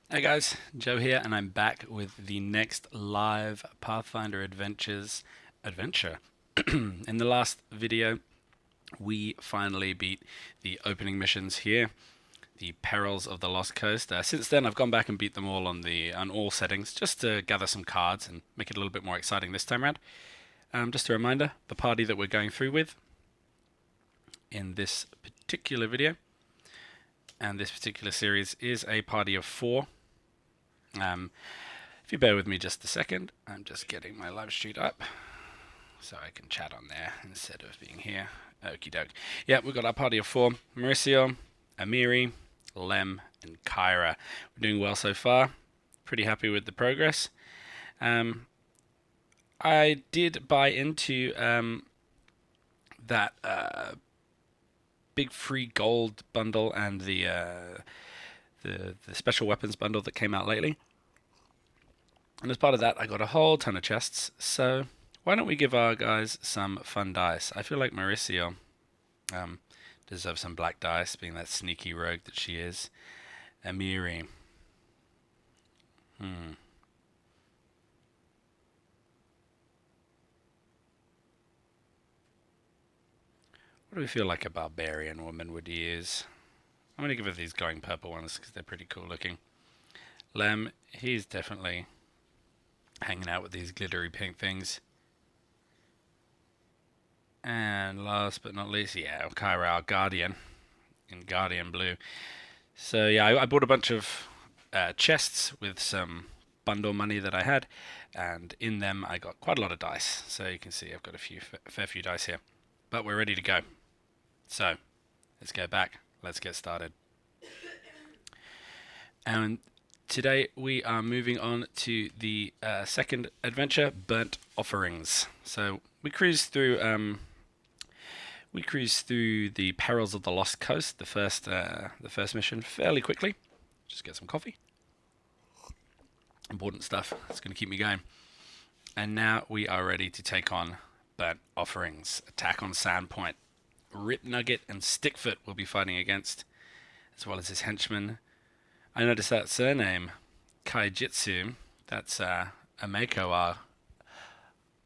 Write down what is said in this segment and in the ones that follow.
Hey guys, Joe here, and I'm back with the next live Pathfinder adventure. In the last video, we finally beat the opening missions here, the Perils of the Lost Coast. Since then, I've gone back and beat them all on all settings, just to gather some cards and make it a little bit more exciting this time around. Just a reminder, the party that we're going through with in this particular video and this particular series is a party of 4. If you bear with me just a second, I'm just getting my live stream up so I can chat on there instead of being here. Okie doke. Yeah, we've got our party of 4. Mauricio, Amiri, Lem, and Kyra. We're doing well so far. Pretty happy with the progress. I did buy into that big free gold bundle and the special weapons bundle that came out lately. And as part of that, I got a whole ton of chests. So why don't we give our guys some fun dice? I feel like Mauricio deserves some black dice, being that sneaky rogue that she is. Amiri. What do we feel like a barbarian woman would use? I'm going to give her these glowing purple ones because they're pretty cool looking. Lem, he's definitely hanging out with these glittery pink things. And last but not least, yeah, Kyra, our Guardian, in Guardian Blue. So yeah, I bought a bunch of chests with some bundle money that I had, and in them I got quite a lot of dice. So you can see I've got a fair few dice here. But we're ready to go. So let's go back. Let's get started. And today we are moving on to the second adventure, Burnt Offerings. So we cruise through the Perils of the Lost Coast, the first mission, fairly quickly. Just get some coffee. Important stuff. It's going to keep me going. And now we are ready to take on Burnt Offerings. Attack on Sandpoint. Rip Nugget and Stickfoot will be fighting against, as well as his henchman. I noticed that surname, Kaijitsu. That's Ameko,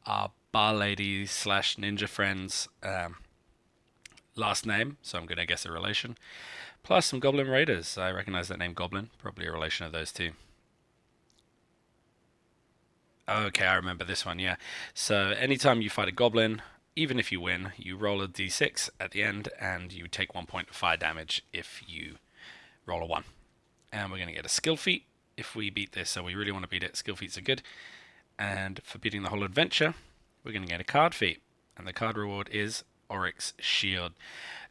our bar lady slash ninja friend's last name, so I'm going to guess a relation. Plus some Goblin Raiders. I recognize that name Goblin, probably a relation of those two. Okay, I remember this one, yeah. So anytime you fight a Goblin, even if you win, you roll a d6 at the end, and you take 1 point of fire damage if you roll a 1. And we're going to get a skill feat if we beat this, so we really want to beat it. Skill feats are good. And for beating the whole adventure, we're going to get a card feat. And the card reward is Oryx Shield.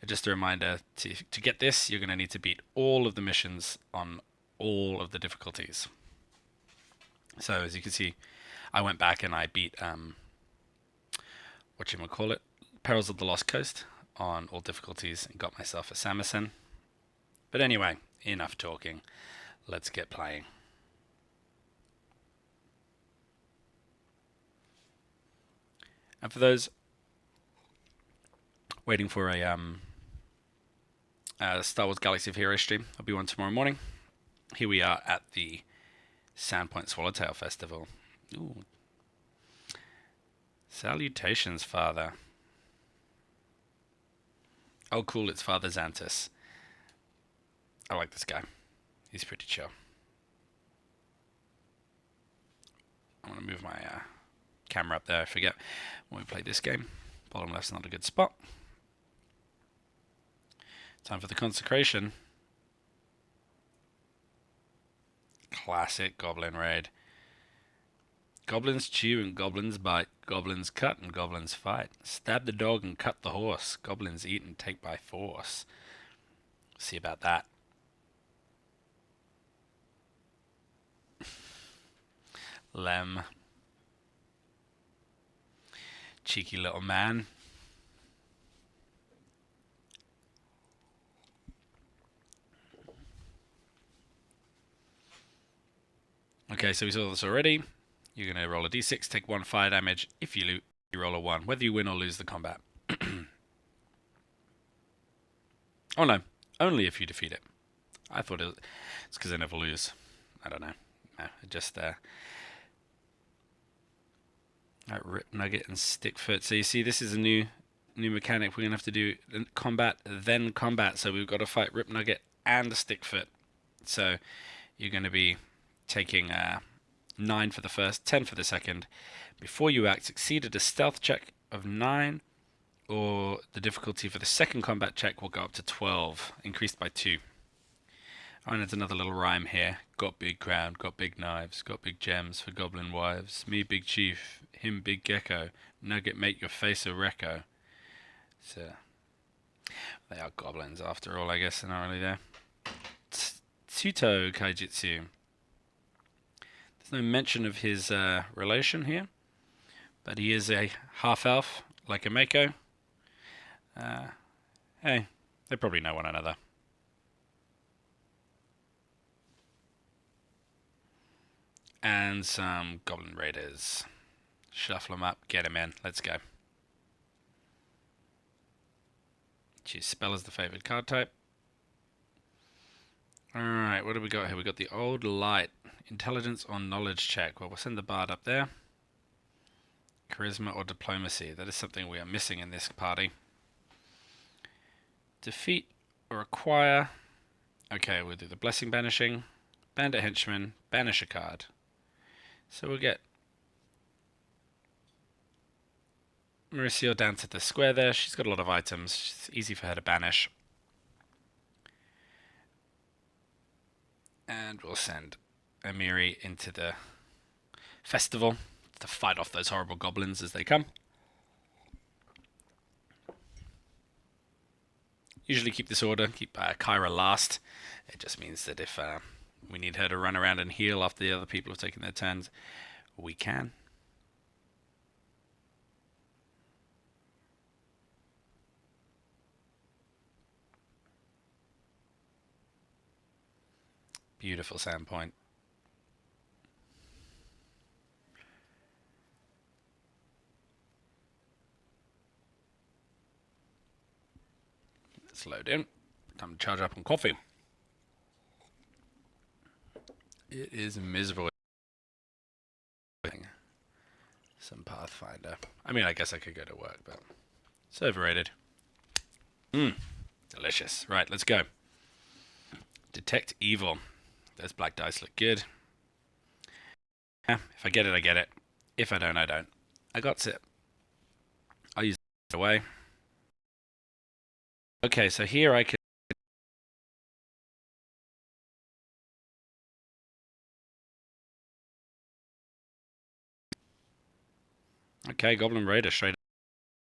Just a reminder, to get this, you're going to need to beat all of the missions on all of the difficulties. So as you can see, I went back and I beat, Perils of the Lost Coast on all difficulties and got myself a Samison. But anyway, enough talking. Let's get playing. And for those waiting for a Star Wars Galaxy of Heroes stream, I'll be one tomorrow morning. Here we are at the Sandpoint Swallowtail Festival. Ooh. Salutations, Father. Oh, cool, it's Father Xantus. I like this guy. He's pretty chill. I'm going to move my camera up there. I forget when we play this game. Bottom left's not a good spot. Time for the consecration. Classic Goblin raid. Goblins chew and goblins bite. Goblins cut and goblins fight. Stab the dog and cut the horse. Goblins eat and take by force. See about that. Lem. Cheeky little man. Okay, so we saw this already. You're going to roll a d6, take 1 fire damage. If you lose, you roll a 1, whether you win or lose the combat. Oh no, only if you defeat it. I thought it's because I never lose. I don't know. No, just Rip Nugget and Stickfoot. So you see, this is a new mechanic. We're gonna have to do combat, then combat. So we've got to fight Rip Nugget and Stickfoot. So you're going to be taking 9 for the first, 10 for the second. Before you act, succeeded a stealth check of 9, or the difficulty for the second combat check will go up to 12, increased by 2. Oh, and there's another little rhyme here. Got big crown, got big knives, got big gems for goblin wives. Me big chief, him big gecko. Nugget make your face a reco. So they are goblins after all, I guess. They're not really there. Tsuto Kaijitsu. There's no mention of his relation here, but he is a half-elf, like a Mako. Hey, they probably know one another. And some Goblin Raiders. Shuffle them up, get him in. Let's go. Choose spell as the favored card type. Alright, what do we got here? We got the Old Light. Intelligence or knowledge check. Well, we'll send the bard up there. Charisma or diplomacy. That is something we are missing in this party. Defeat or acquire. Okay, we'll do the blessing banishing. Bandit henchman. Banish a card. So we'll get Mauricio down to the square there. She's got a lot of items. It's easy for her to banish. And we'll send Amiri into the festival to fight off those horrible goblins as they come. Usually keep this order, keep Kyra last. It just means that if we need her to run around and heal after the other people have taken their turns, we can. Beautiful Sandpoint. Let's load in. Time to charge up on coffee. It is miserable. Some Pathfinder. I mean, I guess I could go to work, but it's overrated. Delicious. Right, let's go. Detect evil. Those black dice look good. Yeah, if I get it, I get it. If I don't, I don't. I got it. I'll use it away. Okay, so here I can... Okay, Goblin Raider, straight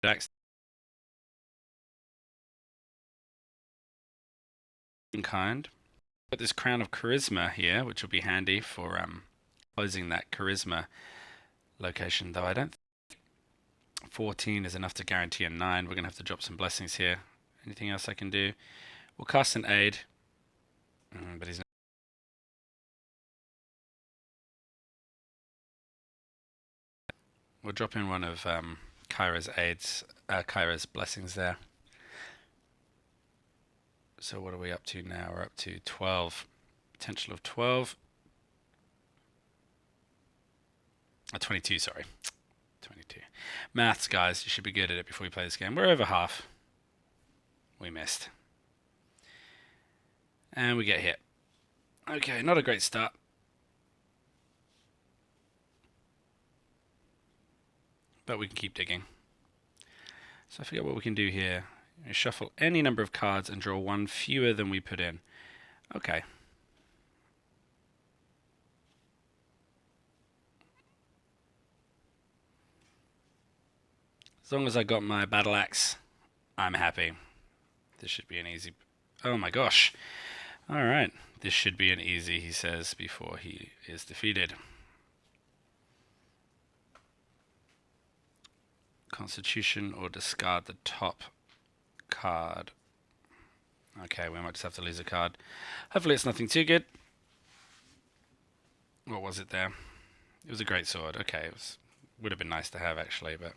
axe. Kind. Got this Crown of Charisma here, which will be handy for closing that Charisma location, though I don't think 14 is enough to guarantee a 9. We're going to have to drop some blessings here. Anything else I can do? We'll cast an aid. But he's not. We'll drop in one of Kyra's aids, Kyra's blessings there. So what are we up to now? We're up to 12. Potential of 12. 22, sorry. 22. Maths, guys. You should be good at it before we play this game. We're over half. We missed. And we get hit. Okay, not a great start. But we can keep digging. So I forget what we can do here. Shuffle any number of cards and draw one fewer than we put in. Okay. As long as I got my battle axe, I'm happy. This should be an easy... Oh my gosh. Alright. This should be an easy, he says, before he is defeated. Constitution or discard the top card. Okay, we might just have to lose a card. Hopefully it's nothing too good. What was it there? It was a great sword. Okay, it would have been nice to have actually, but...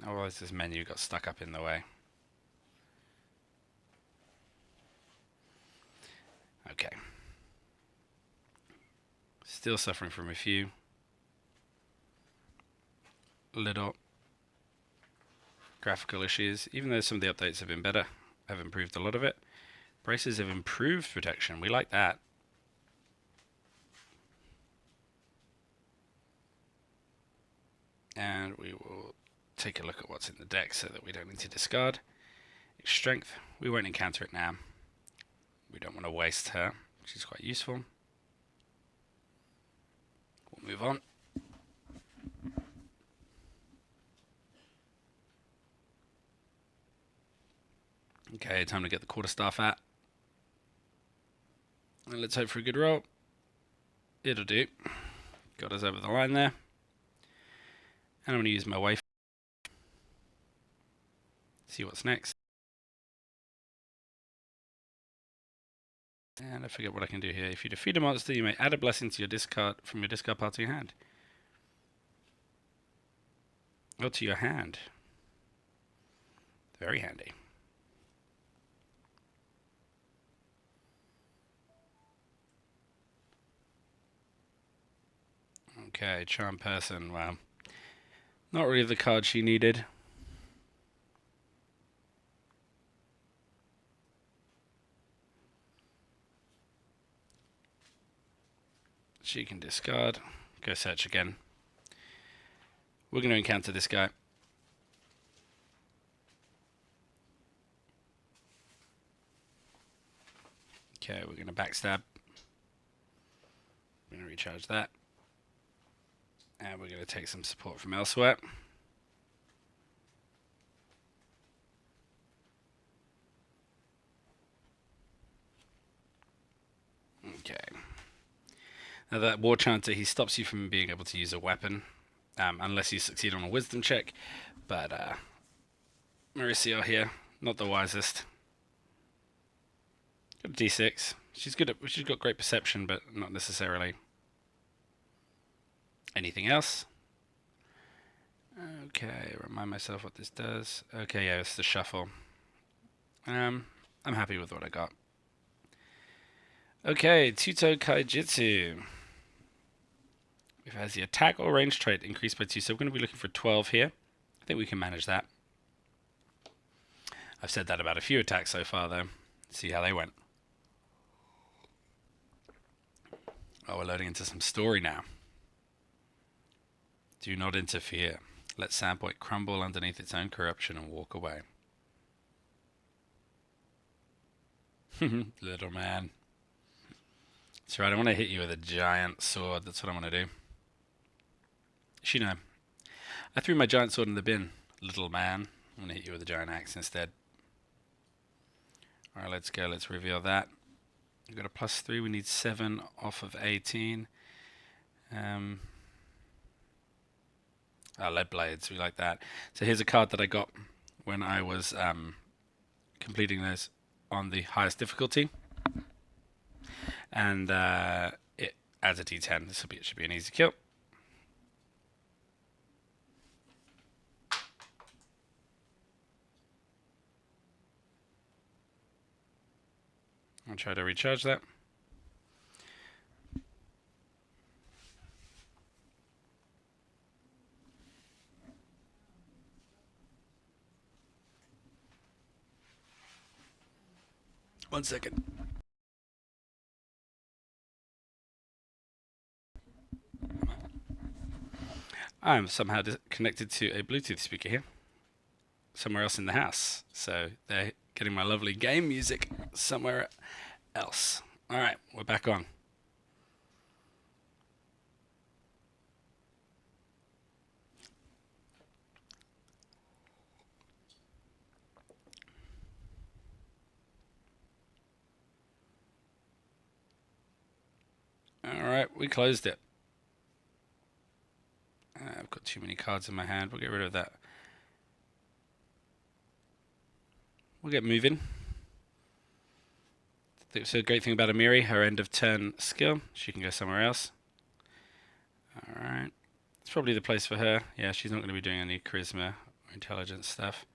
Otherwise this menu got stuck up in the way. Okay. Still suffering from a few little graphical issues, even though some of the updates have been better. I've improved a lot of it. Braces have improved protection. We like that. And we will take a look at what's in the deck so that we don't need to discard. Strength, we won't encounter it now. We don't want to waste her. She's quite useful. We'll move on. Okay, time to get the quarterstaff out. And let's hope for a good roll. It'll do. Got us over the line there. And I'm going to use my wave. See what's next. And I forget what I can do here. If you defeat a monster, you may add a blessing to your discard from your discard pile to your hand. Or to your hand. Very handy. Okay, charm person. Well, not really the card she needed. She can discard. Go search again. We're going to encounter this guy. Okay, we're going to backstab. We're going to recharge that. And we're going to take some support from elsewhere. Okay. Now that War Chanter, he stops you from being able to use a weapon. Unless you succeed on a wisdom check. But Mauricio here, not the wisest. Got a D6. She's got great perception, but not necessarily anything else. Okay, remind myself what this does. Okay, yeah, it's the shuffle. I'm happy with what I got. Okay, Tuto Kaijitsu. It has the attack or range trait increased by 2, so we're going to be looking for 12 here. I think we can manage that. I've said that about a few attacks so far, though. Let's see how they went. Oh, we're loading into some story now. Do not interfere. Let Sandpoint crumble underneath its own corruption and walk away. Little man. That's right, I want to hit you with a giant sword. That's what I want to do. You know, I threw my giant sword in the bin. Little man. I'm going to hit you with a giant axe instead. Alright, let's go. Let's reveal that. We've got a +3. We need 7 off of 18. Lead blades. We like that. So here's a card that I got when I was completing those on the highest difficulty. And it adds a D10. It should be an easy kill. I'll try to recharge that. One second. I'm somehow connected to a Bluetooth speaker here. Somewhere else in the house. So they're getting my lovely game music somewhere else. Alright, we're back on. Alright, we closed it. I've got too many cards in my hand. We'll get rid of that. We'll get moving. So the great thing about Amiri, her end of turn skill, she can go somewhere else. Alright. It's probably the place for her. Yeah, she's not going to be doing any charisma or intelligence stuff.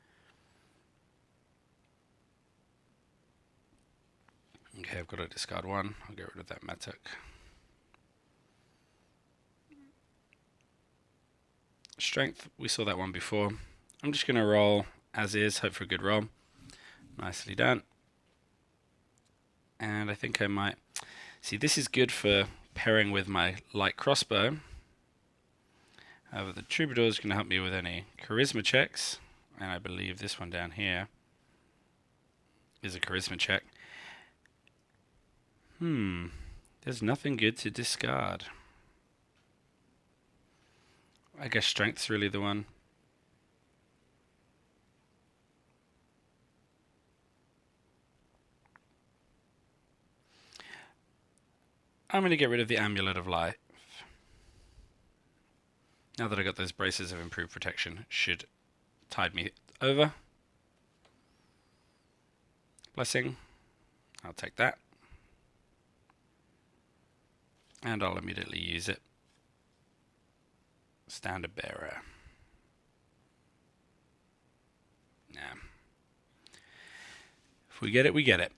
Okay, I've got to discard 1. I'll get rid of that Matuk. Strength, we saw that one before. I'm just going to roll as is, hope for a good roll. Nicely done. And I think I might... See, this is good for pairing with my light crossbow. However, the troubadour is going to help me with any charisma checks. And I believe this one down here is a charisma check. There's nothing good to discard. I guess strength's really the one. I'm going to get rid of the Amulet of Life. Now that I got those braces of improved protection, should tide me over. Blessing. I'll take that. And I'll immediately use it. Standard bearer. Nah. If we get it, we get it.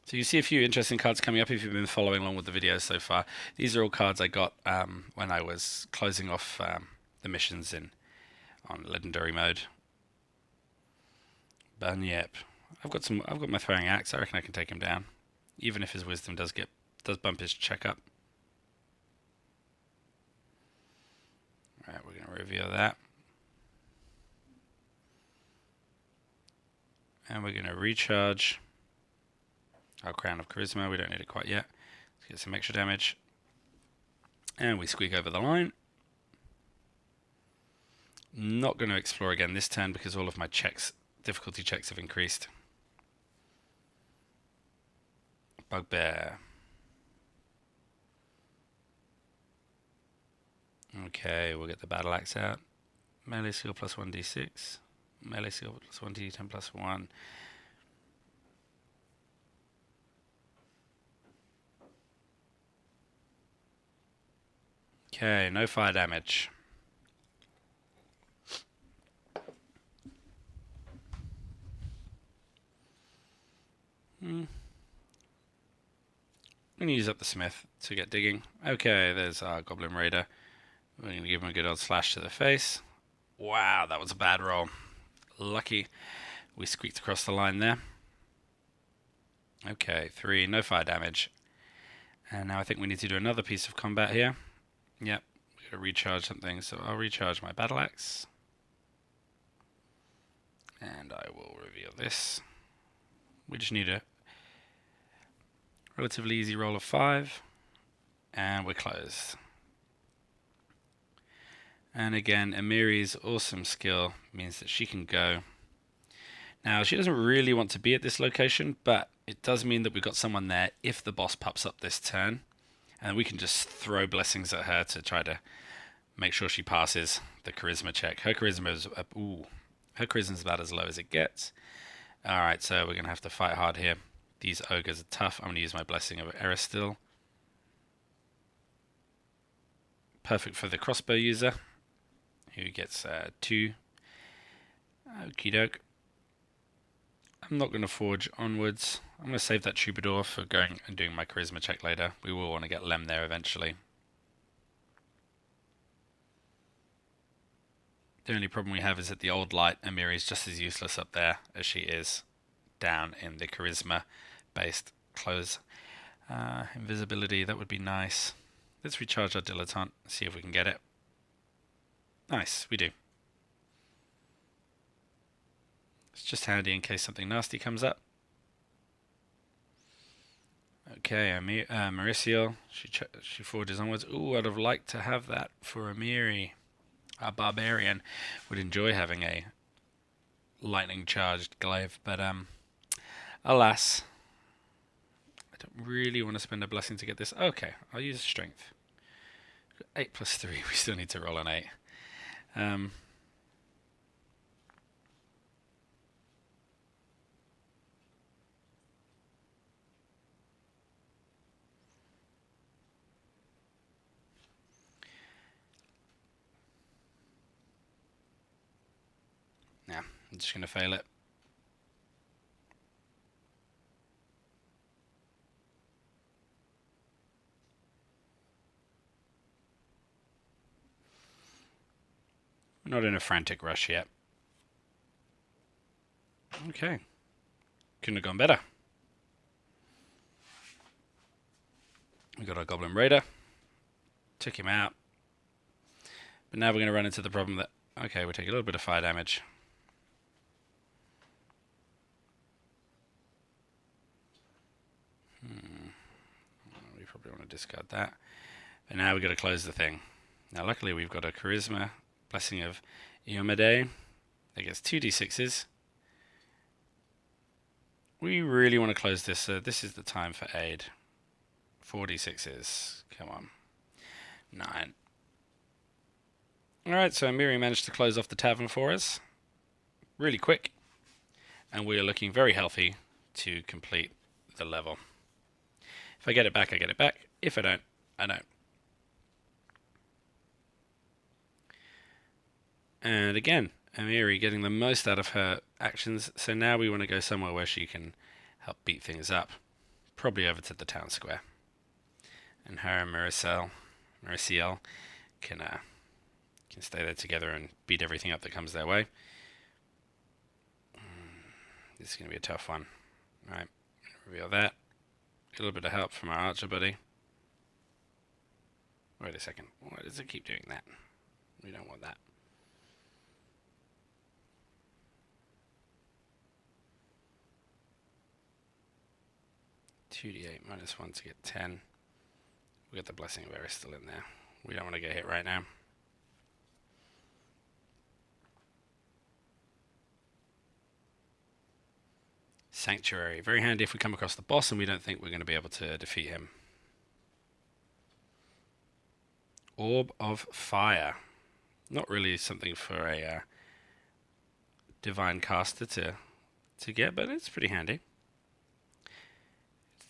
So you see a few interesting cards coming up if you've been following along with the videos so far. These are all cards I got when I was closing off the missions on legendary mode. But yep, I've got my throwing axe. I reckon I can take him down, even if his wisdom does bump his check up. All right, we're going to reveal that, and we're going to recharge our Crown of Charisma. We don't need it quite yet. Let's get some extra damage. And we squeak over the line. Not going to explore again this turn because all of my difficulty checks have increased. Bugbear. Okay, we'll get the battle axe out. Melee skill plus 1d6. Melee skill plus 1d10 plus 1. Okay, no fire damage. I'm going to use up the smith to get digging. Okay, there's our Goblin Raider. We're going to give him a good old slash to the face. Wow, that was a bad roll. Lucky we squeaked across the line there. Okay, 3, no fire damage. And now I think we need to do another piece of combat here. Yep, we're going to recharge something, so I'll recharge my battle axe. And I will reveal this. We just need a relatively easy roll of 5. And we're closed. And again, Amiri's awesome skill means that she can go. Now, she doesn't really want to be at this location, but it does mean that we've got someone there if the boss pops up this turn. And we can just throw blessings at her to try to make sure she passes the charisma check. Her charisma is about as low as it gets. Alright, so we're going to have to fight hard here. These ogres are tough. I'm going to use my blessing of Eristil. Perfect for the crossbow user, who gets 2. Okie doke. I'm not going to forge onwards. I'm going to save that troubadour for going and doing my charisma check later. We will want to get Lem there eventually. The only problem we have is that the old light Amiri is just as useless up there as she is down in the charisma based clothes. Invisibility, that would be nice. Let's recharge our dilettante, see if we can get it. Nice, we do. It's just handy in case something nasty comes up. Okay, Mauricio, she forges onwards. Ooh, I'd have liked to have that for Amiri. Our barbarian would enjoy having a lightning charged glaive, but alas, I don't really want to spend a blessing to get this. Okay, I'll use strength. 8 plus 3, we still need to roll an 8. Yeah, I'm just going to fail it. We're not in a frantic rush yet. Okay. Couldn't have gone better. We got our Goblin Raider. Took him out. But now we're going to run into the problem that, okay, we take a little bit of fire damage. We probably want to discard that. And now we've got to close the thing. Now luckily we've got a Charisma, Blessing of Iomedae. That gets 2d6s. We really want to close this, so this is the time for aid. 4d6s. Come on. 9. Alright, so Miri managed to close off the tavern for us. Really quick. And we are looking very healthy to complete the level. If I get it back, I get it back. If I don't, I don't. And again, Amiri getting the most out of her actions, so now we want to go somewhere where she can help beat things up. Probably over to the town square. And her and Mariciel can stay there together and beat everything up that comes their way. This is going to be a tough one. Alright, reveal that. A little bit of help from our archer buddy. Wait a second. Why does it keep doing that? We don't want that. (2d8) -1 to get 10. We got the Blessing of Eris still in there. We don't want to get hit right now. Sanctuary. Very handy if we come across the boss and we don't think we're going to be able to defeat him. Orb of Fire. Not really something for a divine caster to get, but it's pretty handy.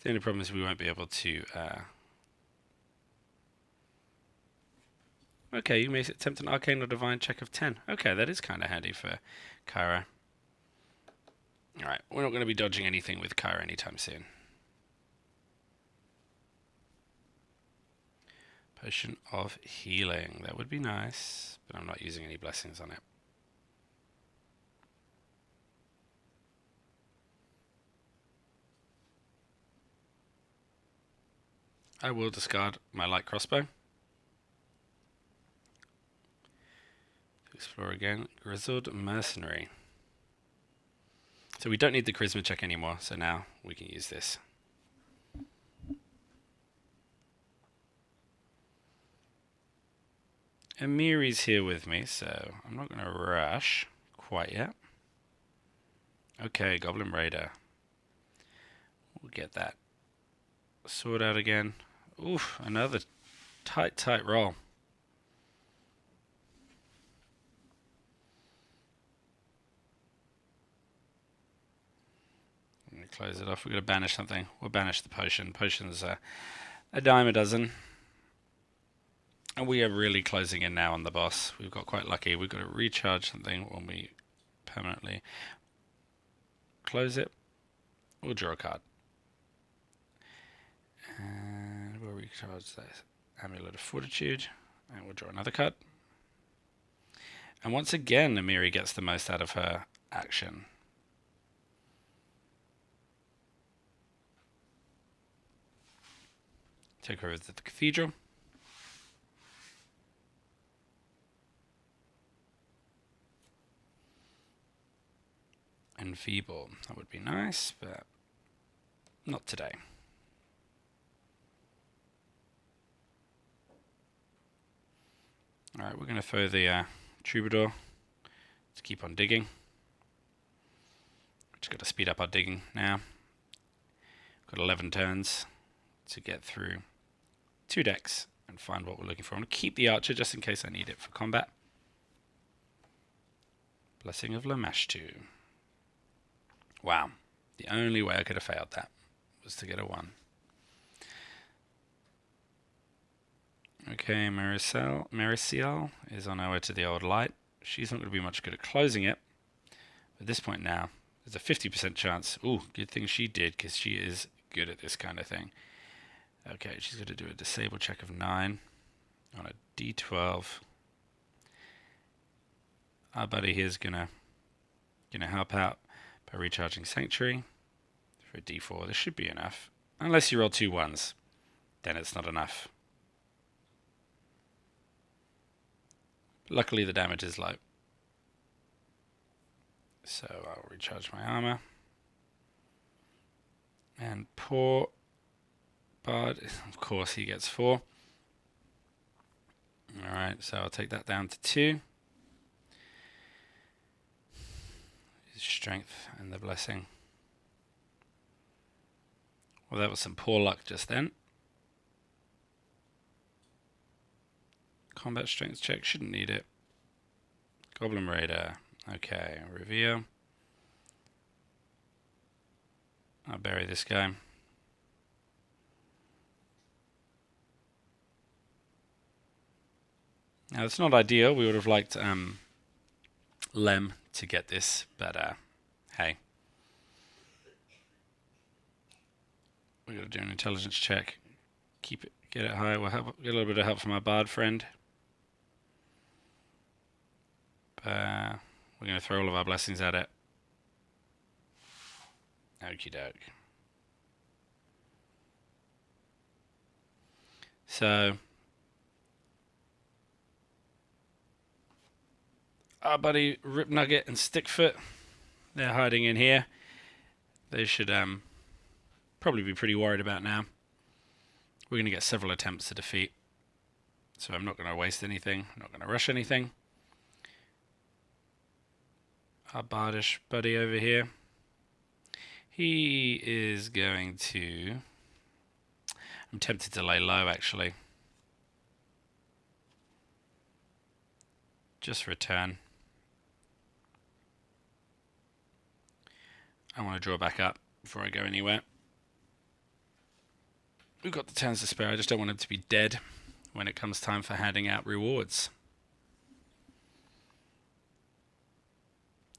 The only problem is we won't be able to... Okay, you may attempt an arcane or divine check of 10. Okay, that is kind of handy for Kyra. Alright, we're not going to be dodging anything with Kyra anytime soon. Potion of Healing. That would be nice, but I'm not using any blessings on it. I will discard my light crossbow. Explore again. Grizzled Mercenary. So we don't need the charisma check anymore, so now we can use this. Amiri's here with me, so I'm not going to rush quite yet. Okay, Goblin Raider. We'll get that sword out again. Oof, another tight roll. I'm going to close it off. We're going to banish something. We'll banish the potion. Potion's a dime a dozen. And we are really closing in now on the boss. We've got quite lucky. We've got to recharge something when we permanently close it. We'll draw a card. And we'll recharge that Amulet of Fortitude. And we'll draw another card. And once again, Amiri gets the most out of her action. Take her over to the cathedral. Enfeeble. That would be nice, but not today. Alright, we're going to throw the troubadour to keep on digging. We've just got to speed up our digging now. Got 11 turns to get through 2 decks and find what we're looking for. I'm going to keep the archer just in case I need it for combat. Blessing of Lamashtu. Wow, the only way I could have failed that was to get a 1. Okay, Mariciel is on her way to the old light. She's not going to be much good at closing it. At this point now, there's a 50% chance. Ooh, good thing she did, because she is good at this kind of thing. Okay, she's going to do a disable check of 9 on a D12. Our buddy here's gonna help out by recharging Sanctuary for a D4. This should be enough. Unless you roll 2 1s, then it's not enough. Luckily the damage is low. So I'll recharge my armor. And poor Bard, of course he gets 4. Alright, so I'll take that down to 2. His strength and the blessing. Well, that was some poor luck just then. Combat strength check, shouldn't need it. Goblin Raider. Okay, reveal. I'll bury this guy. Now, it's not ideal. We would have liked Lem to get this, but hey. We got to do an intelligence check. Keep it, get it high. We'll get a little bit of help from our bard friend. We're going to throw all of our blessings at it. Okie doke. So, our buddy Rip Nugget and Stickfoot, they're hiding in here. They should probably be pretty worried about now. We're going to get several attempts to defeat, so I'm not going to waste anything. I'm not going to rush anything. Our bardish buddy over here, he is going to... I'm tempted to lay low, actually. Just for a turn. I want to draw back up before I go anywhere. We've got the turns to spare. I just don't want him to be dead when it comes time for handing out rewards.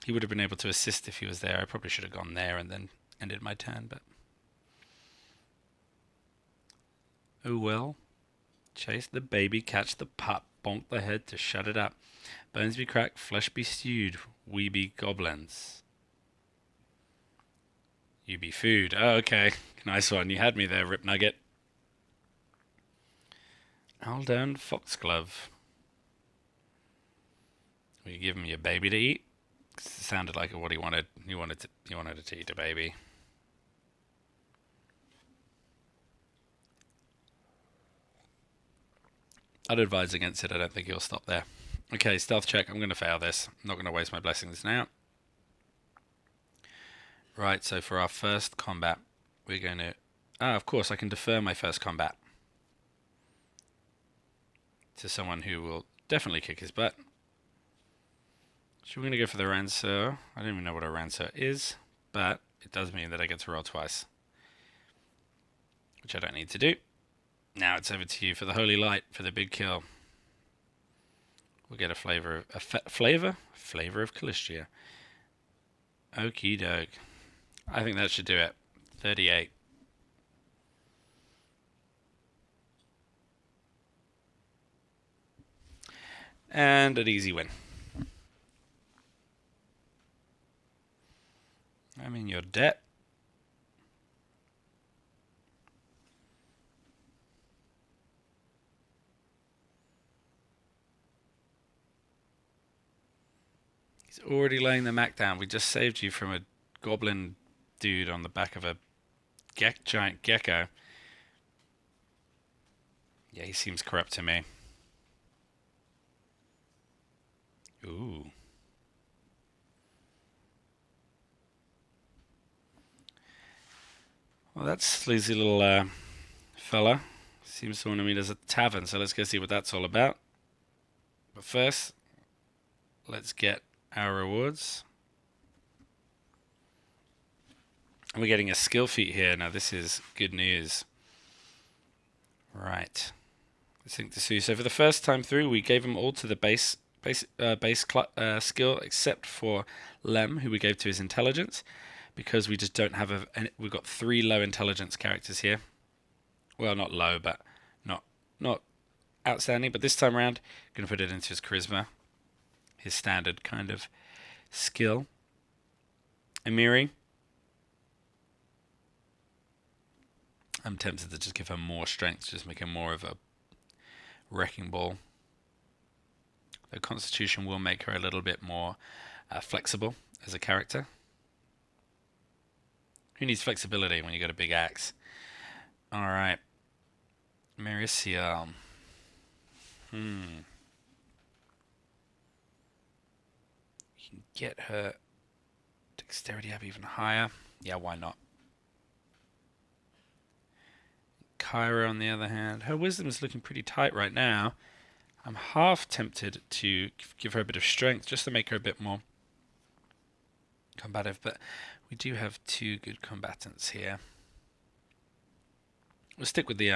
He would have been able to assist if he was there. I probably should have gone there and then ended my turn, but... oh well. Chase the baby, catch the pup, bonk the head to shut it up. Bones be cracked, flesh be stewed, we be goblins. You be food. Oh, okay. Nice one. You had me there, Rip Nugget. Aldown Foxglove. Will you give him your baby to eat? It sounded like what he wanted. He wanted to eat a baby. I'd advise against it. I don't think he'll stop there. Okay, stealth check. I'm going to fail this. I'm not going to waste my blessings now. Right, so for our first combat, we're going to... ah, of course, I can defer my first combat to someone who will definitely kick his butt. So we're going to go for the Rancer. I don't even know what a Rancer is, but it does mean that I get to roll twice, which I don't need to do. Now it's over to you for the Holy Light, for the big kill. We'll get a flavor of Calistria. Okie doke. I think that should do it. 38. And an easy win. I'm in your debt. He's already laying the Mac down. We just saved you from a goblin dude on the back of a giant gecko. Yeah, he seems corrupt to me. Ooh. Well, that sleazy little fella seems to want to meet us at the tavern, so let's go see what that's all about. But first, let's get our rewards. And we're getting a skill feat here. Now, this is good news. Right. Let's think this through. So for the first time through, we gave them all to the base skill, except for Lem, who we gave to his intelligence, because we just don't have we've got 3 low intelligence characters here. Well, not low, but not outstanding. But this time around, going to put it into his charisma. his standard kind of skill. Emiri, I'm tempted to just give her more strength, just make her more of a wrecking ball. The Constitution will make her a little bit more flexible as a character. Who needs flexibility when you got a big axe? Alright. Maricial. You can get her dexterity up even higher. Yeah, why not? Kyra, on the other hand, her wisdom is looking pretty tight right now. I'm half tempted to give her a bit of strength just to make her a bit more combative, but we do have two good combatants here. We'll stick with the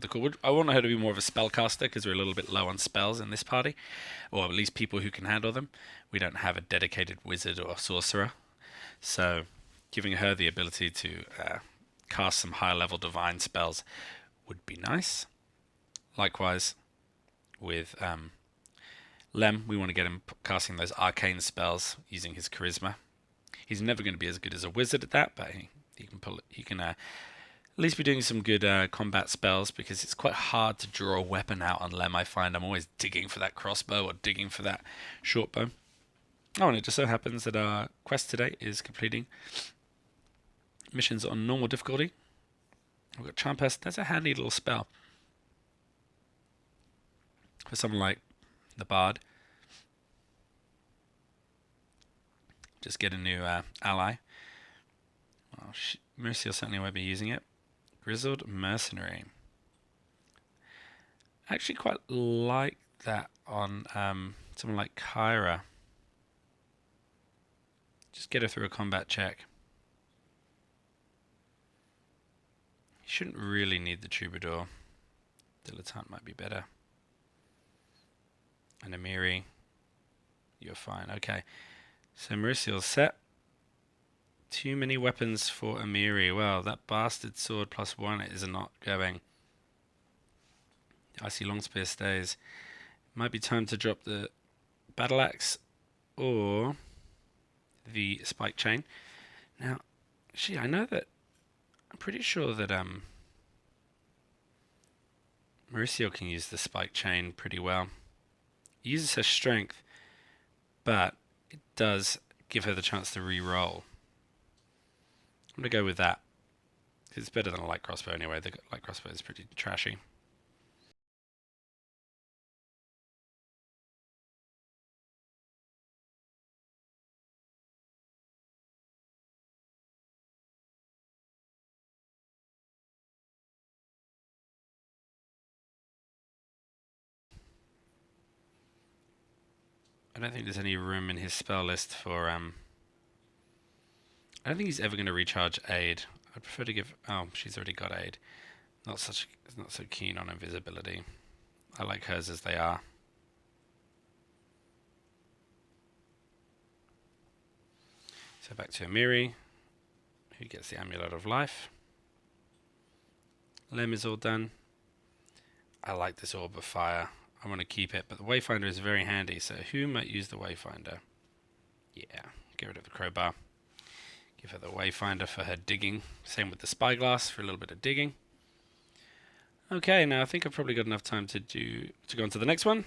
core. I want her to be more of a spellcaster because we're a little bit low on spells in this party, or at least people who can handle them. We don't have a dedicated wizard or sorcerer, so giving her the ability to cast some higher level divine spells would be nice. Likewise, with Lem, we want to get him casting those arcane spells using his charisma. He's never going to be as good as a wizard at that, but he can at least be doing some good combat spells, because it's quite hard to draw a weapon out on Lem. I find I'm always digging for that crossbow or digging for that short bow. Oh, and it just so happens that our quest today is completing missions on normal difficulty. We've got Charm Pest. That's a handy little spell for someone like the Bard. Just get a new ally. Well, Mercy will certainly won't be using it. Grizzled Mercenary. I actually quite like that on someone like Kyra. Just get her through a combat check. You shouldn't really need the Troubadour. Dilettante might be better. And Emiri, you're fine. Okay, so Mauricio's set. Too many weapons for Emiri. Well, that bastard sword +1 is not going. Icy Longspear stays. Might be time to drop the Battle Axe or the Spike Chain. Now, I know that I'm pretty sure that Mauricio can use the Spike Chain pretty well. He uses her strength, but it does give her the chance to re-roll. I'm going to go with that. It's better than a light crossbow anyway. The light crossbow is pretty trashy. I don't think there's any room in his spell list for I don't think he's ever going to recharge aid. I'd prefer to give. Oh, she's already got aid. Not so keen on invisibility. I like hers as they are. So back to Emiri, who gets the Amulet of Life. Lem is all done. I like this Orb of Fire. I want to keep it, but the Wayfinder is very handy, so who might use the Wayfinder? Yeah, get rid of the Crowbar. Give her the Wayfinder for her digging. Same with the Spyglass for a little bit of digging. Okay, now I think I've probably got enough time to go on to the next one.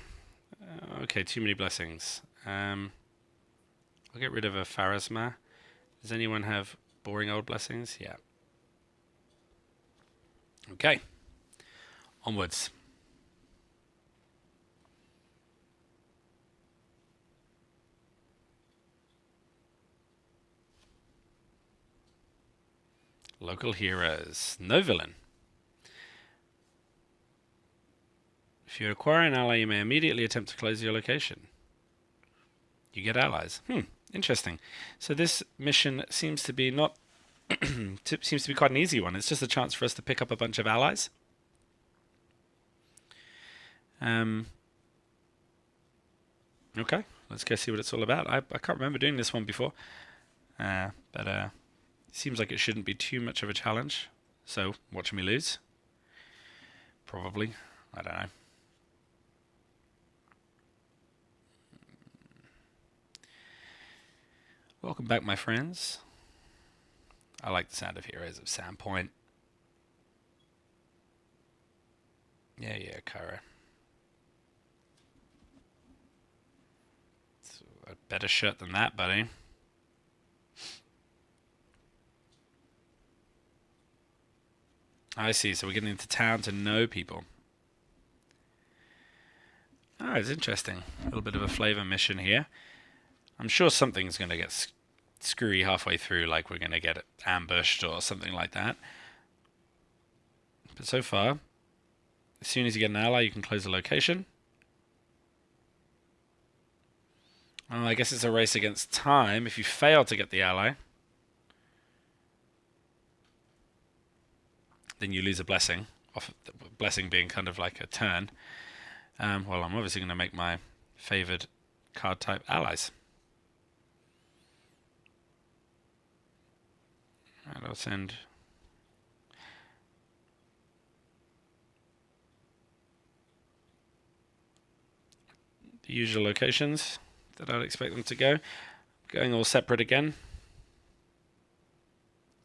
Okay, too many blessings. I'll get rid of a Pharasma. Does anyone have boring old blessings? Yeah. Okay. Onwards. Local heroes. No villain. If you acquire an ally, you may immediately attempt to close your location. You get allies. Interesting. So this mission seems to be not seems to be quite an easy one. It's just a chance for us to pick up a bunch of allies. Okay, let's go see what it's all about. I can't remember doing this one before, but it seems like it shouldn't be too much of a challenge. So, watching me lose? Probably. I don't know. Welcome back, my friends. I like the sound of Heroes of Sandpoint. Yeah, Kara. It's a better shirt than that, buddy. I see, so we're getting into town to know people. Oh, it's interesting. A little bit of a flavor mission here. I'm sure something's going to get screwy halfway through, like we're going to get ambushed or something like that. But so far, as soon as you get an ally, you can close the location. Oh, I guess it's a race against time. If you fail to get the ally, then you lose a blessing. The blessing being kind of like a turn. Well, I'm obviously going to make my favored card type allies. And I'll send the usual locations that I'd expect them to go. Going all separate again.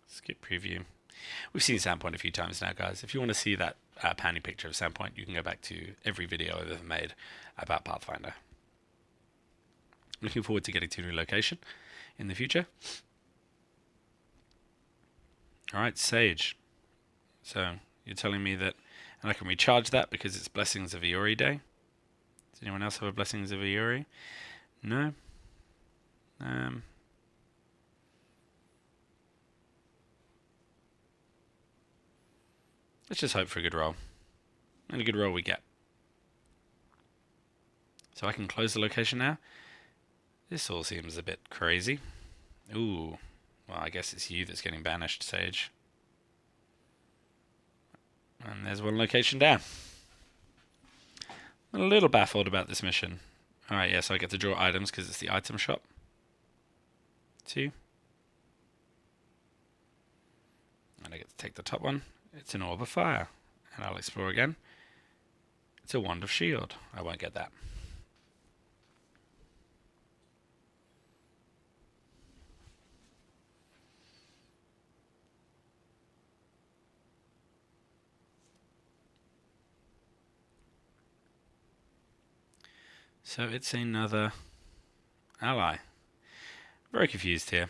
Skip preview. We've seen Sandpoint a few times now, guys. If you want to see that panning picture of Sandpoint, you can go back to every video I've ever made about Pathfinder. Looking forward to getting to a new location in the future. Alright, Sage. So, you're telling me that, and I can recharge that because it's Blessings of Iori Day. Does anyone else have a Blessings of Iori? No? Let's just hope for a good roll. And a good roll we get. So I can close the location now. This all seems a bit crazy. Ooh. Well, I guess it's you that's getting banished, Sage. And there's one location down. I'm a little baffled about this mission. Alright, yeah, so I get to draw items because it's the item shop. 2. And I get to take the top one. It's an orb of fire. And I'll explore again. It's a wand of shield. I won't get that. So it's another ally. Very confused here.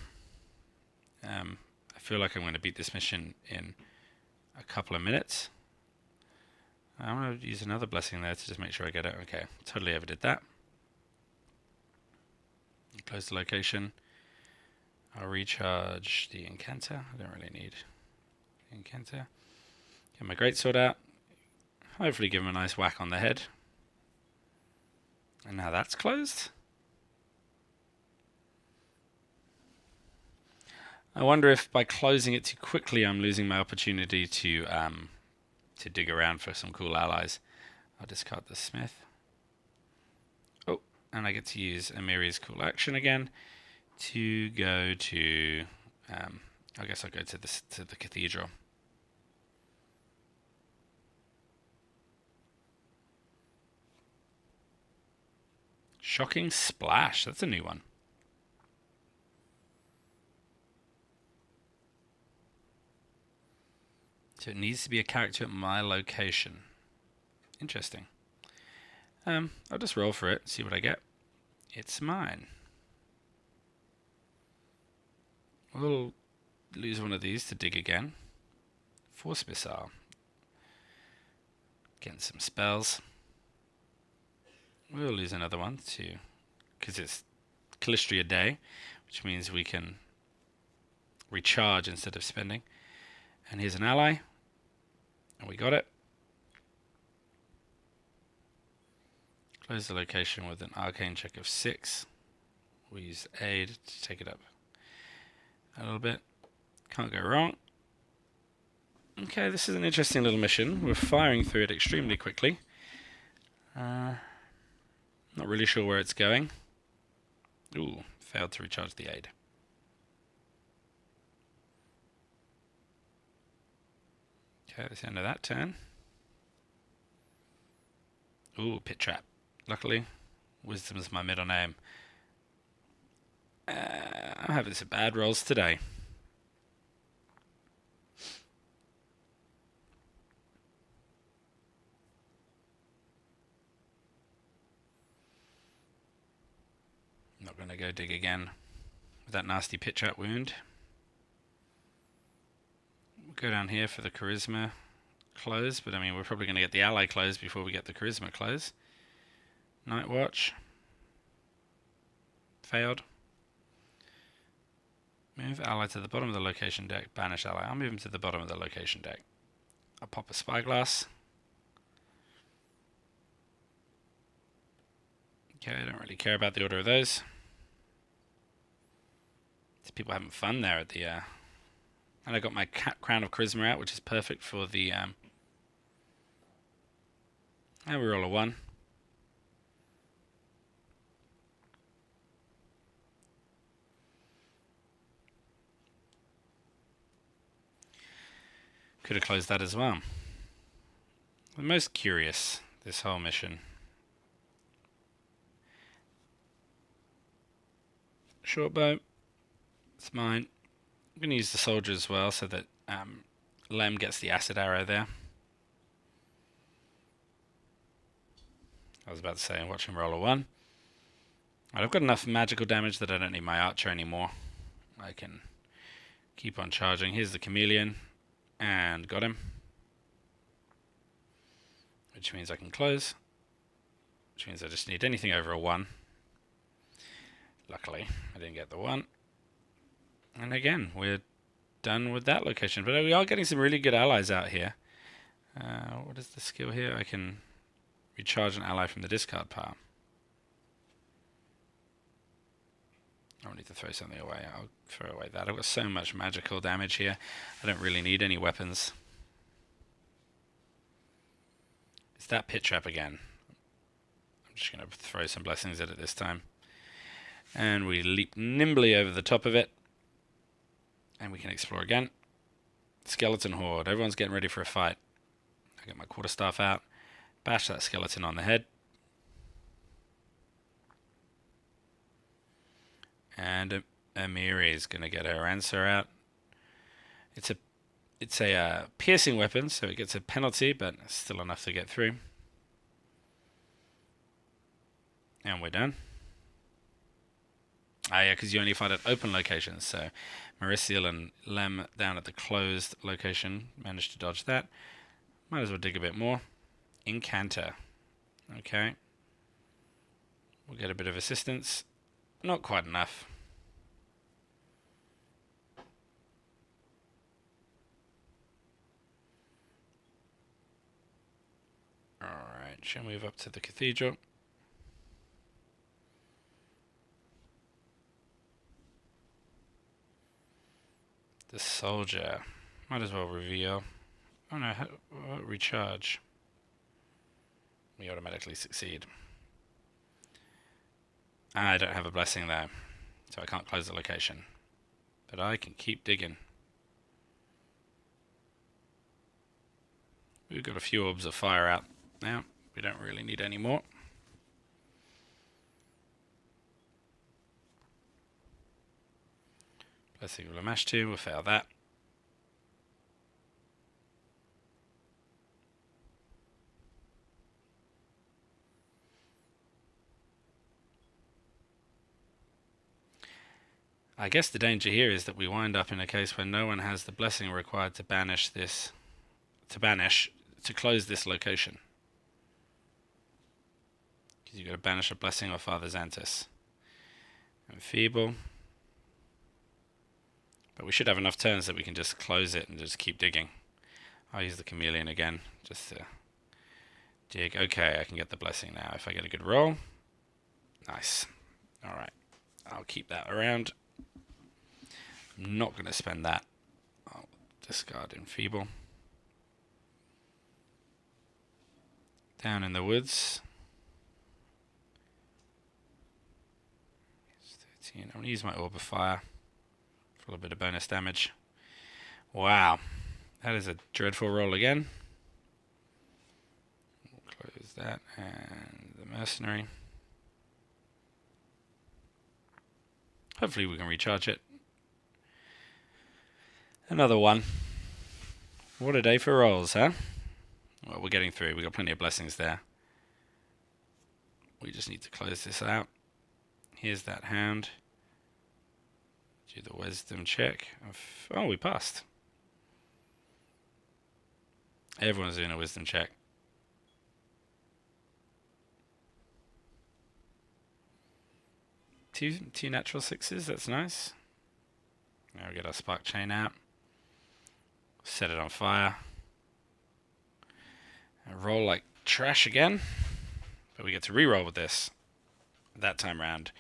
I feel like I'm going to beat this mission in a couple of minutes. I'm going to use another blessing there to just make sure I get it. Okay, totally overdid that. Close the location. I'll recharge the incanter. I don't really need the incanter. Get my greatsword out. Hopefully give him a nice whack on the head. And now that's closed. I wonder if by closing it too quickly I'm losing my opportunity to dig around for some cool allies. I'll discard the smith. Oh, and I get to use Amiri's cool action again to go to I guess I'll go to the cathedral. Shocking Splash, that's a new one. So it needs to be a character at my location. Interesting. I'll just roll for it, see what I get. It's mine. We'll lose one of these to dig again. Force Missile. Getting some spells. We'll lose another one too, because it's Callistria Day, which means we can recharge instead of spending. And here's an ally. And we got it. Close the location with an arcane check of 6. We'll use aid to take it up a little bit. Can't go wrong. Okay, this is an interesting little mission. We're firing through it extremely quickly. Not really sure where it's going. Ooh, failed to recharge the aid. Okay, that's the end of that turn. Ooh, Pit Trap. Luckily, Wisdom's my middle name. I'm having some bad rolls today. Not going to go dig again with that nasty pitch up wound. We'll go down here for the charisma close, but I mean, we're probably going to get the ally close before we get the charisma close. Night Watch. Failed. Move ally to the bottom of the location deck. Banish ally. I'll move him to the bottom of the location deck. I'll pop a Spyglass. Okay, I don't really care about the order of those. These people having fun there at the... And I got my Crown of Charisma out, which is perfect for the... And we roll a 1. Could have closed that as well. The most curious, this whole mission. Short bow. It's mine. I'm going to use the soldier as well so that Lem gets the acid arrow there. I was about to say, watch him roll a 1. Right, I've got enough magical damage that I don't need my archer anymore. I can keep on charging. Here's the chameleon. And got him. Which means I can close. Which means I just need anything over a 1. Luckily, I didn't get the 1. And again, we're done with that location. But we are getting some really good allies out here. What is the skill here? I can recharge an ally from the discard pile. I need to throw something away. I'll throw away that. I've got so much magical damage here. I don't really need any weapons. It's that pit trap again. I'm just going to throw some blessings at it this time. And we leap nimbly over the top of it. And we can explore again. Skeleton Horde. Everyone's getting ready for a fight. I get my quarterstaff out. Bash that skeleton on the head. And Amiri is going to get her answer out. It's a piercing weapon, so it gets a penalty, but still enough to get through. And we're done. Ah, yeah, because you only fight at open locations. So Marisiel and Lem down at the closed location managed to dodge that. Might as well dig a bit more. Incanter. Okay. We'll get a bit of assistance. Not quite enough. Alright, she'll move up to the cathedral. The soldier. Might as well reveal. Oh no, recharge. We automatically succeed. I don't have a blessing there, so I can't close the location. But I can keep digging. We've got a few orbs of fire out now. We don't really need any more. Blessing of Lamash 2, we'll fail that. I guess the danger here is that we wind up in a case where no one has the blessing required to banish this, to close this location. Because you've got to banish a blessing of Father Xantus. Enfeeble. But we should have enough turns that we can just close it and just keep digging. I'll use the chameleon again, just to dig. Okay, I can get the blessing now if I get a good roll. Nice. Alright, I'll keep that around. I'm not going to spend that. I'll discard Enfeeble. Down in the woods. 13. I'm going to use my Orb of Fire for a little bit of bonus damage. Wow. That is a dreadful roll again. We'll close that. And the Mercenary. Hopefully we can recharge it. Another one. What a day for rolls, huh? Well, we're getting through. We've got plenty of blessings there. We just need to close this out. Here's that hound. Do the wisdom check. Oh, we passed. Everyone's doing a wisdom check. Two natural sixes, that's nice. Now we get our spark chain out. Set it on fire. And roll like trash again. But we get to re-roll with this. That time round,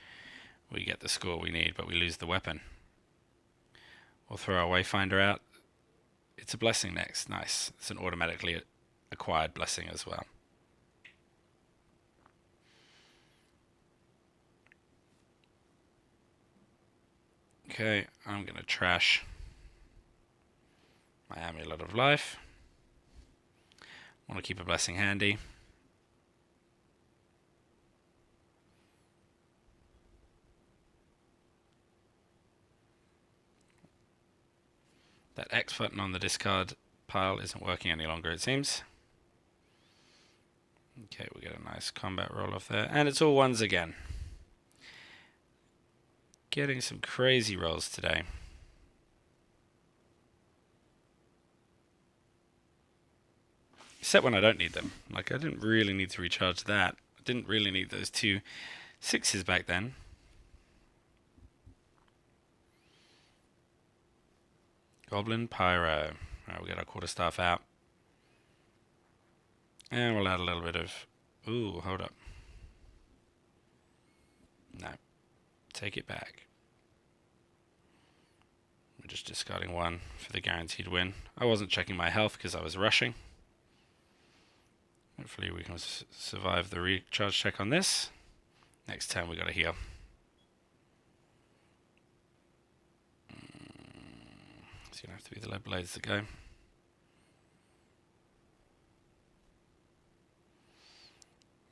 we get the score we need, but we lose the weapon. We'll throw our Wayfinder out. It's a blessing next. Nice. It's an automatically acquired blessing as well. Okay, I'm going to trash my Amulet of Life. Want to keep a blessing handy. That X button on the discard pile isn't working any longer, it seems. Okay, we get a nice combat roll off there. And it's all ones again. Getting some crazy rolls today. Except when I don't need them. Like, I didn't really need to recharge that. I didn't really need those 2 6s back then. Goblin Pyro. Alright, we'll get our quarterstaff out. And we'll add a little bit of... Ooh, hold up. No. Take it back. We're just discarding 1 for the guaranteed win. I wasn't checking my health because I was rushing. Hopefully we can survive the recharge check on this. Next turn we got to heal. It's going to have to be the lead blades that go.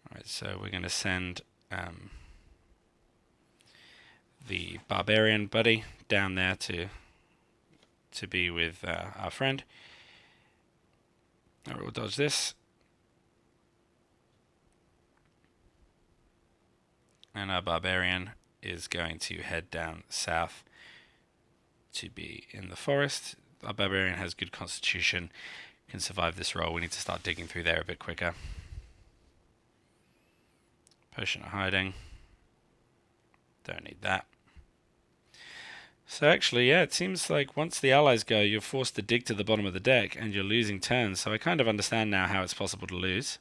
Alright, so we're going to send the barbarian buddy down there to be with our friend. Alright, we'll dodge this. And our barbarian is going to head down south to be in the forest. Our barbarian has good constitution, can survive this roll. We need to start digging through there a bit quicker. Potion of hiding. Don't need that. So actually, yeah, it seems like once the allies go, you're forced to dig to the bottom of the deck and you're losing turns. So I kind of understand now how it's possible to lose.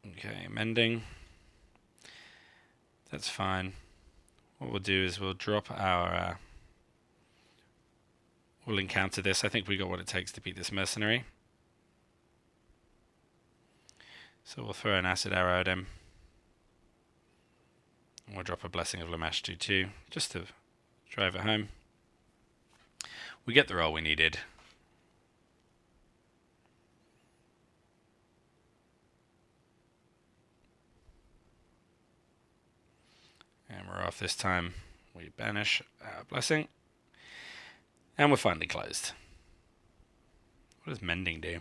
Okay, mending. That's fine. What we'll do is we'll drop our... we'll encounter this. I think we got what it takes to beat this mercenary. So we'll throw an acid arrow at him. And we'll drop a Blessing of Lamash 2-2, just to drive it home. We get the roll we needed. And we're off this time. We banish our blessing. And we're finally closed. What does mending do?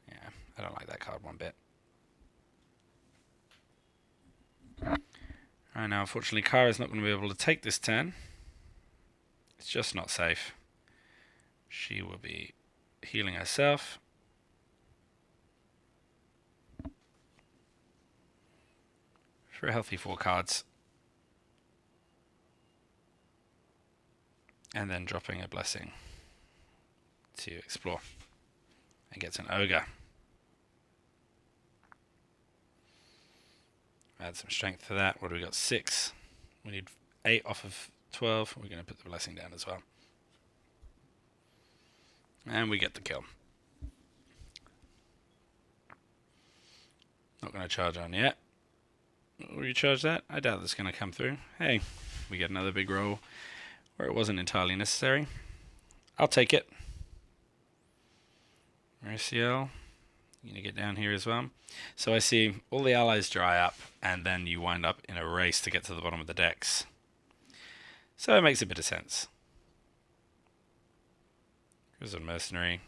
Yeah, I don't like that card one bit. Alright, now unfortunately Kara's not going to be able to take this turn. It's just not safe. She will be healing herself. For a healthy 4 cards. And then dropping a blessing to explore. And gets an ogre. Add some strength for that. What do we got? 6. We need 8 off of 12. We're going to put the blessing down as well. And we get the kill. Not going to charge on yet. Will you charge that? I doubt that's going to come through. Hey, we get another big roll where it wasn't entirely necessary. I'll take it. Mauricio, you're going to get down here as well. So I see all the allies dry up, and then you wind up in a race to get to the bottom of the decks. So it makes a bit of sense. Here's a mercenary.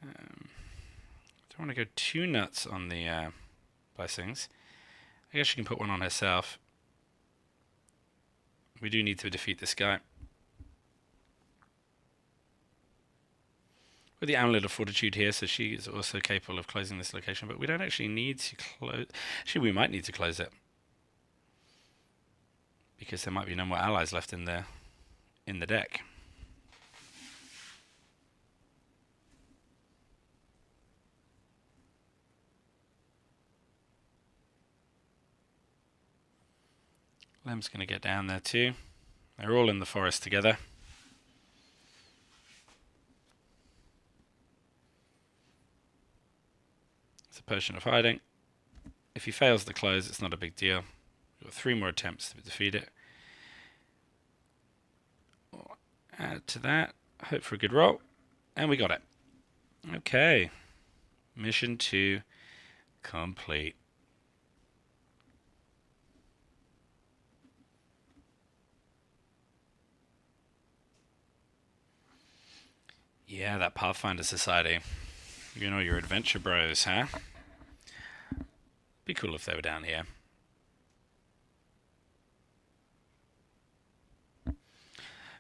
Don't want to go too nuts on the blessings. I guess she can put one on herself. We do need to defeat this guy. With the Amulet of Fortitude here, so she is also capable of closing this location, but we don't actually need to close... Actually, we might need to close it. Because there might be no more allies left in the deck. Lem's going to get down there too. They're all in the forest together. It's a potion of hiding. If he fails the close, it's not a big deal. We've got 3 more attempts to defeat it. We'll add to that. Hope for a good roll. And we got it. Okay. Mission 2 complete. Yeah, that Pathfinder Society. You know, your adventure bros, huh? Be cool if they were down here.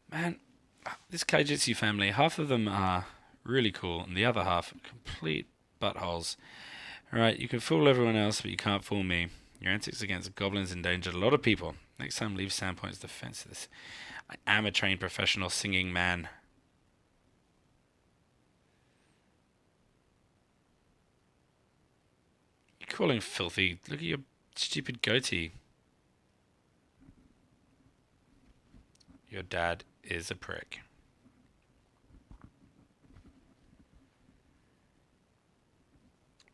Man, this Kaijitsu family, half of them are really cool, and the other half are complete buttholes. Alright, you can fool everyone else, but you can't fool me. Your antics against goblins endangered a lot of people. Next time, leave Sandpoint's defenseless. I am a trained professional singing man. You're calling filthy. Look at your stupid goatee. Your dad is a prick.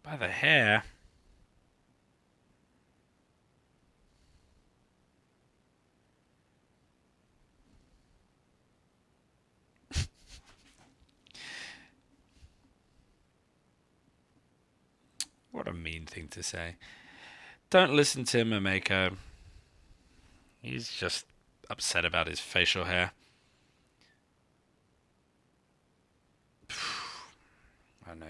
By the hair. What a mean thing to say. Don't listen to him, Mameko. He's just upset about his facial hair. I don't know.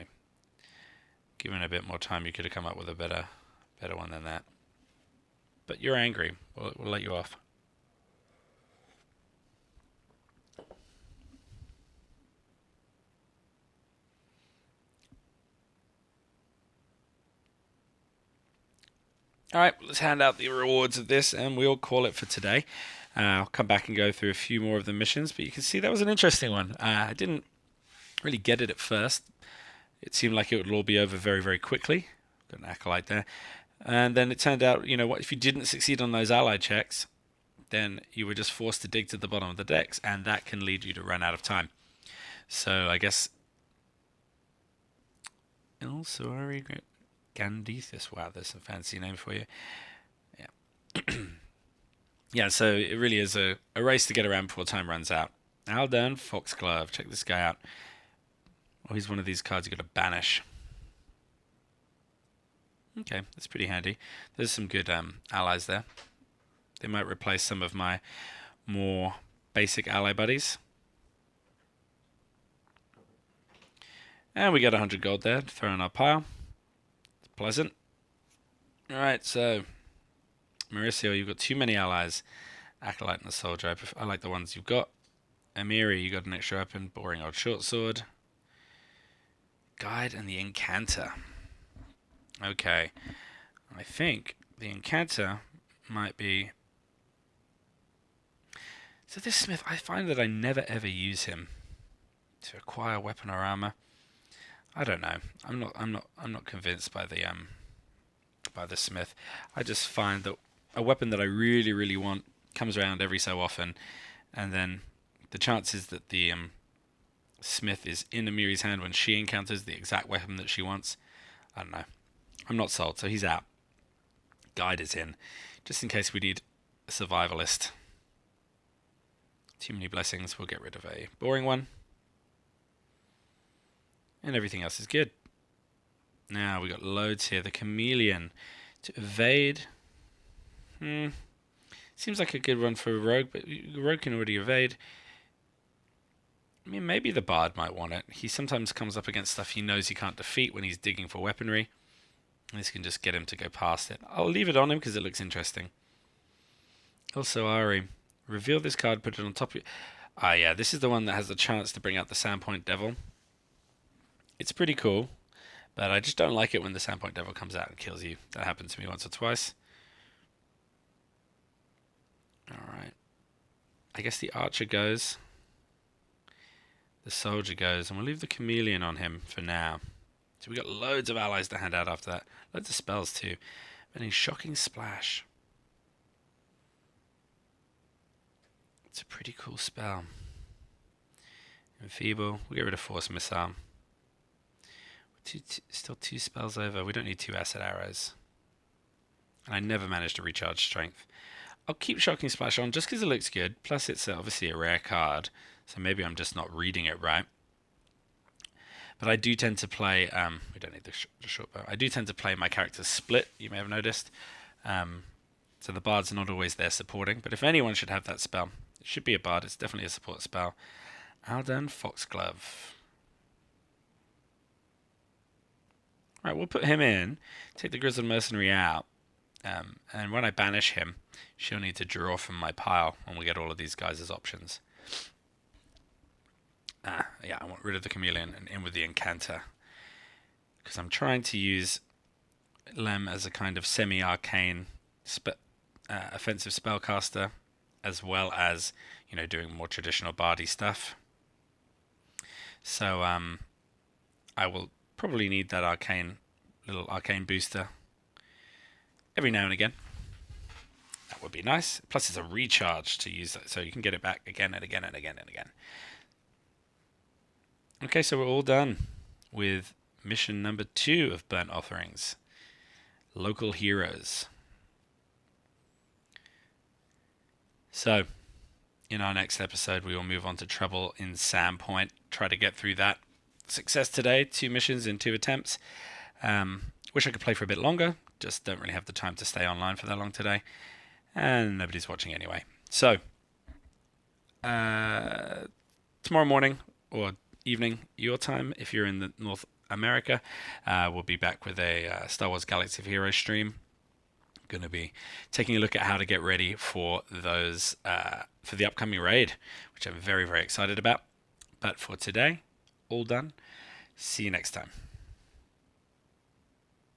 Given a bit more time, you could have come up with a better one than that. But you're angry. We'll let you off. Alright, let's hand out the rewards of this and we'll call it for today. I'll come back and go through a few more of the missions, but you can see that was an interesting one. I didn't really get it at first. It seemed like it would all be over very, very quickly. Got an acolyte there. And then it turned out, you know what, if you didn't succeed on those ally checks, then you were just forced to dig to the bottom of the decks, and that can lead you to run out of time. So I guess... Oh, sorry, Gandethus. Wow, there's a fancy name for you. Yeah. Yeah, so it really is a race to get around before time runs out. Aldan Foxglove. Check this guy out. Oh, he's one of these cards you've got to banish. Okay, that's pretty handy. There's some good allies there. They might replace some of my more basic ally buddies. And we got 100 gold there to throw in our pile. It's pleasant. Alright, so Mauricio, you've got too many allies. Acolyte and the Soldier. I like the ones you've got. Amiri, you got an extra weapon. Boring old short sword. Guide and the Incanter. Okay. I think the Incanter might be... So this Smith, I find that I never ever use him to acquire weapon or armor. I don't know. I'm not convinced by the Smith. I just find that a weapon that I really, really want comes around every so often, and then the chances that the Smith is in Amiri's hand when she encounters the exact weapon that she wants, I don't know. I'm not sold, so he's out. Guide is in, just in case we need a survivalist. Too many blessings, we'll get rid of a boring one. and everything else is good. Now we got loads here. The chameleon to evade. Seems like a good one for a rogue, but rogue can already evade. I mean, maybe the bard might want it. He sometimes comes up against stuff he knows he can't defeat when he's digging for weaponry. This can just get him to go past it. I'll leave it on him because it looks interesting. Also, Ari, reveal this card, put it on top of you. Ah, yeah, this is the one that has the chance to bring out the Sandpoint Devil. It's pretty cool, but I just don't like it when the Sandpoint Devil comes out and kills you. That happened to me once or twice. Alright. I guess the archer goes. The soldier goes, and we'll leave the chameleon on him for now. So we got loads of allies to hand out after that. Loads of spells too. And a shocking splash. It's a pretty cool spell. Enfeeble. We'll get rid of force missile. Still 2 spells over. We don't need 2 acid arrows. And I never managed to recharge strength. I'll keep shocking splash on just because it looks good. Plus it's obviously a rare card. So maybe I'm just not reading it right. But I do tend to play, we don't need the short bow. I do tend to play my characters split, you may have noticed. So the bard's not always there supporting. But if anyone should have that spell, it should be a bard. It's definitely a support spell. Aldan Foxglove. Right, we'll put him in, take the Grizzled Mercenary out. And when I banish him, she'll need to draw from my pile when we get all of these guys as options. Yeah, I want rid of the chameleon and in with the incanter. Because I'm trying to use Lem as a kind of semi-arcane offensive spellcaster, as well as, you know, doing more traditional bardy stuff. So I will probably need that little arcane booster every now and again. That would be nice. Plus it's a recharge to use that, so you can get it back again and again and again and again. Okay, so we're all done with mission number 2 of Burnt Offerings. Local Heroes. So, in our next episode, we will move on to Trouble in Sandpoint. Try to get through that. Success today, 2 missions in 2 attempts. Wish I could play for a bit longer. Just don't really have the time to stay online for that long today. And nobody's watching anyway. So, tomorrow morning, or evening, your time, if you're in the North America, we'll be back with a Star Wars Galaxy of Heroes stream. Going to be taking a look at how to get ready for those for the upcoming raid, which I'm very, very excited about. But for today, all done. See you next time.